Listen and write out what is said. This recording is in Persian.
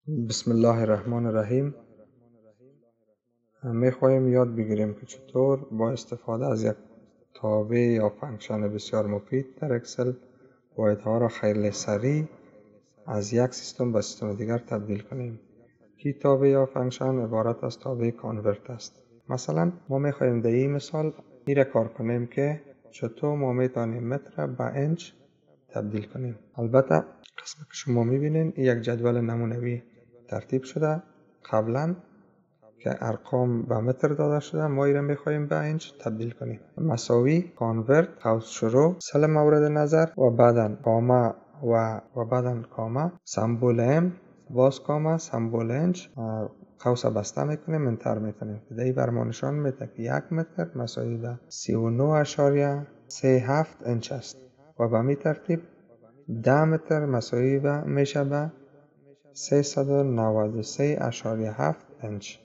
بسم الله الرحمن الرحیم. میخواهیم یاد بگیریم که چطور با استفاده از یک تابع یا فانکشن بسیار مفید در اکسل واحدها را خیلی سریع از یک سیستم به سیستم دیگر تبدیل کنیم. کی تابع یا فانکشن عبارت از تابع کانورت است. مثلا ما میخواهیم در این مثال را کار کنیم که چطور ما میتونیم متر به انچ تبدیل کنیم. البته قسمت که شما میبینین یک جدول نمونوی ترتیب شده. قبلا که ارقام به متر داده شده، ما ایران میخواهیم به انچ تبدیل کنیم. مساوی کانورت قوس شروع سل مورد نظر و بعدن کاما و بعدن کاما سمبول ام باز کاما سمبول انچ قوس بسته میکنیم، انتر میکنیم. دیگه بر ما نشان میده که 1 متر مساوی به 39.37 انچ است و به می ترتیب 10 متر مساوی به میشه به 393.7 انچ.